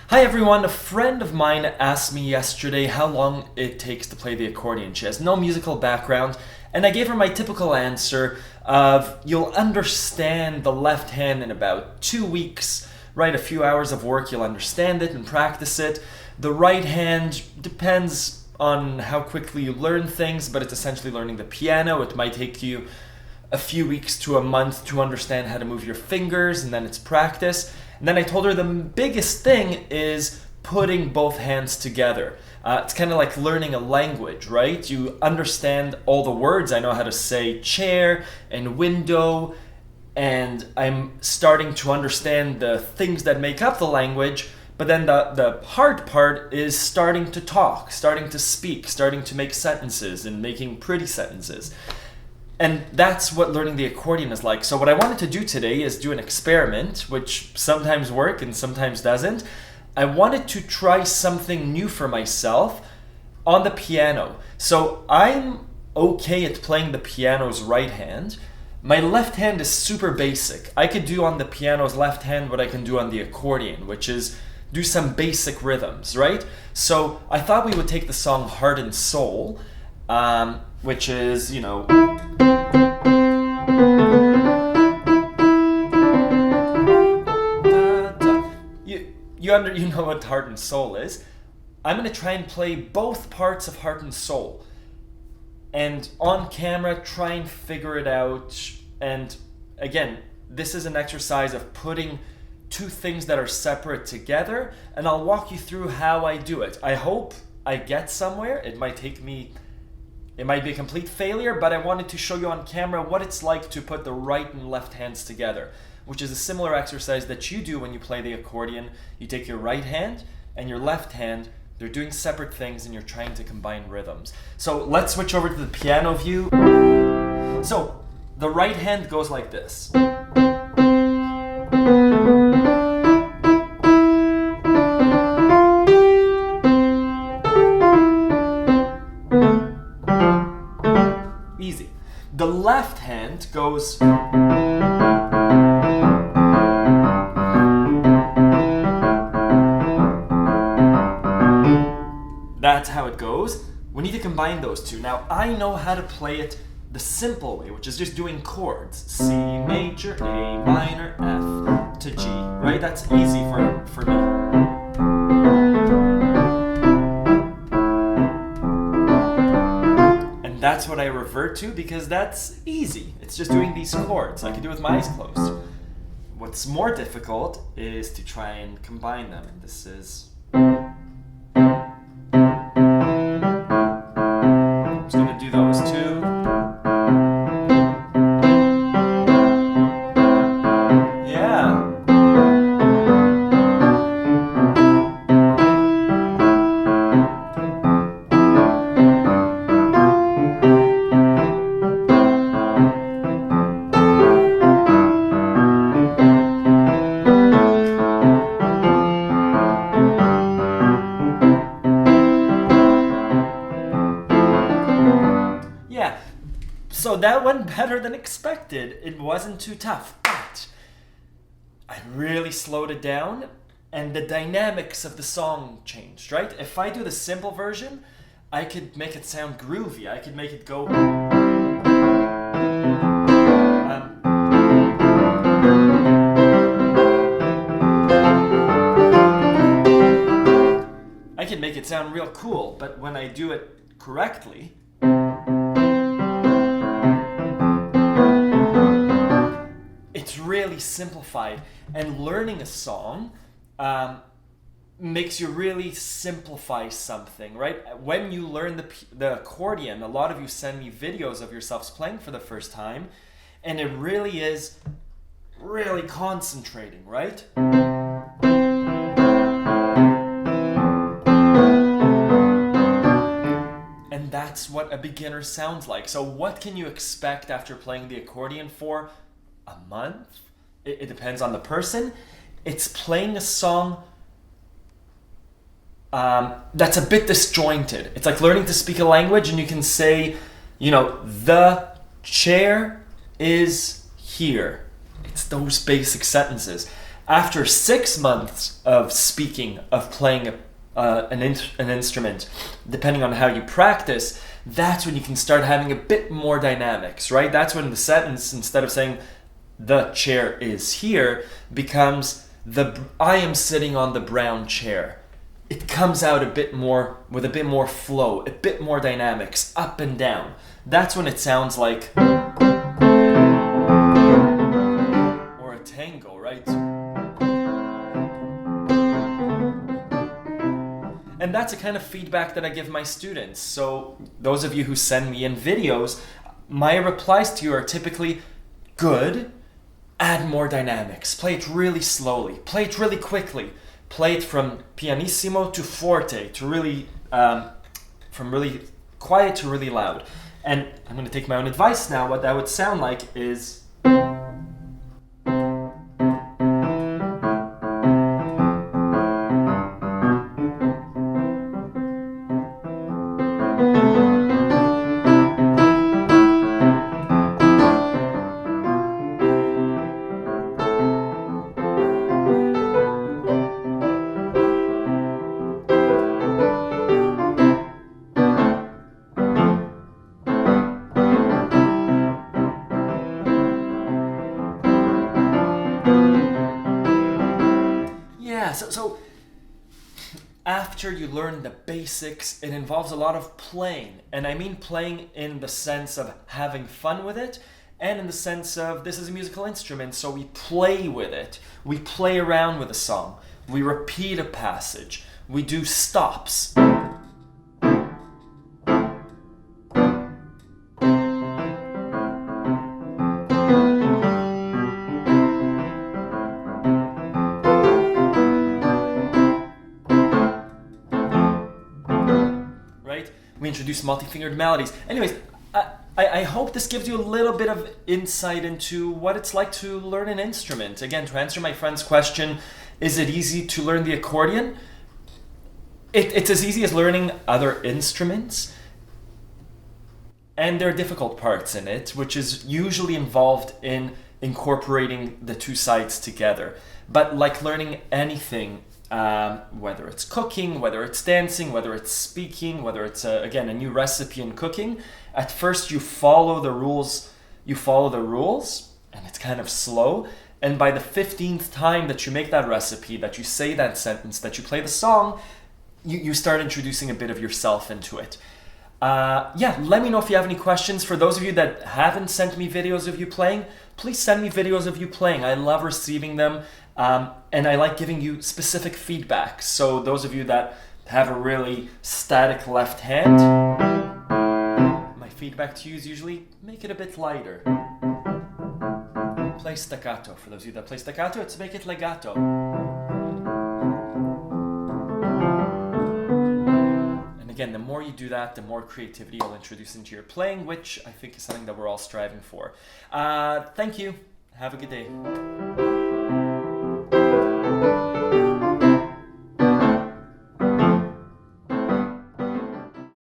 Hi everyone, a friend of mine asked me yesterday how long it takes to play the accordion. She has no musical background, and I gave her my typical answer of you'll understand the left hand in about 2 weeks, right? A few hours of work, you'll understand it and practice it. The right hand depends on how quickly you learn things, but it's essentially learning the piano. It might take you a few weeks to a month to understand how to move your fingers, and then it's practice. And then I told her the biggest thing is putting both hands together. It's kind of like learning a language, right? You understand all the words. I know how to say chair and window, and I'm starting to understand the things that make up the language. But then the hard part is starting to talk, starting to speak, starting to make sentences and making pretty sentences. And that's what learning the accordion is like. So what I wanted to do today is do an experiment, which sometimes works and sometimes doesn't. I wanted to try something new for myself on the piano. So I'm okay at playing the piano's right hand. My left hand is super basic. I could do on the piano's left hand what I can do on the accordion, which is do some basic rhythms, right? So I thought we would take the song Heart and Soul, which is, you know... You know what Heart and Soul is. I'm going to try and play both parts of Heart and Soul. And on camera, try and figure it out. And again, this is an exercise of putting two things that are separate together. And I'll walk you through how I do it. I hope I get somewhere. It might be a complete failure, but I wanted to show you on camera what it's like to put the right and left hands together, which is a similar exercise that you do when you play the accordion. You take your right hand and your left hand, they're doing separate things and you're trying to combine rhythms. So let's switch over to the piano view. So the right hand goes like this. Easy. The left hand goes... That's how it goes. We need to combine those two. Now, I know how to play it the simple way, which is just doing chords. C major, A minor, F to G, right? That's easy for me. And that's what I revert to because that's easy. It's just doing these chords. I can do it with my eyes closed. What's more difficult is to try and combine them. And this is... So that went better than expected. It wasn't too tough, but I really slowed it down and the dynamics of the song changed, right? If I do the simple version, I could make it sound groovy. I could make it go... I could make it sound real cool, but when I do it correctly... It's really simplified, and learning a song makes you really simplify something, right? When you learn the accordion, a lot of you send me videos of yourselves playing for the first time, and it really is really concentrating, right? And that's what a beginner sounds like. So what can you expect after playing the accordion for a month? It depends on the person. It's playing a song that's a bit disjointed. It's like learning to speak a language and you can say, you know, the chair is here. It's those basic sentences. After 6 months of speaking, of playing an instrument, depending on how you practice, that's when you can start having a bit more dynamics, right? That's when the sentence, instead of saying the chair is here, becomes I am sitting on the brown chair. It comes out a bit more, with a bit more flow, a bit more dynamics, up and down. That's when it sounds like, or a tango, right? And that's a kind of feedback that I give my students. So those of you who send me in videos, my replies to you are typically, good, add more dynamics, play it really slowly, play it really quickly, play it from pianissimo to forte, to really, from really quiet to really loud. And I'm going to take my own advice now. What that would sound like is, So after you learn the basics, it involves a lot of playing. And I mean playing in the sense of having fun with it, and in the sense of this is a musical instrument, so we play with it. We play around with a song. We repeat a passage. We do stops. We introduce multi-fingered melodies. Anyways, I hope this gives you a little bit of insight into what it's like to learn an instrument. Again, to answer my friend's question, is it easy to learn the accordion? It's as easy as learning other instruments. And there are difficult parts in it, which is usually involved in incorporating the two sides together. But like learning anything, whether it's cooking, whether it's dancing, whether it's speaking, whether it's again a new recipe in cooking, at first you follow the rules, and it's kind of slow, and by the 15th time that you make that recipe, that you say that sentence, that you play the song, you start introducing a bit of yourself into it. Let me know if you have any questions. For those of you that haven't sent me videos of you playing, please send me videos of you playing. I love receiving them. And I like giving you specific feedback. So those of you that have a really static left hand, my feedback to you is usually make it a bit lighter. Play staccato. For those of you that play staccato, it's make it legato. And again, the more you do that, the more creativity you'll introduce into your playing, which I think is something that we're all striving for. Thank you. Have a good day.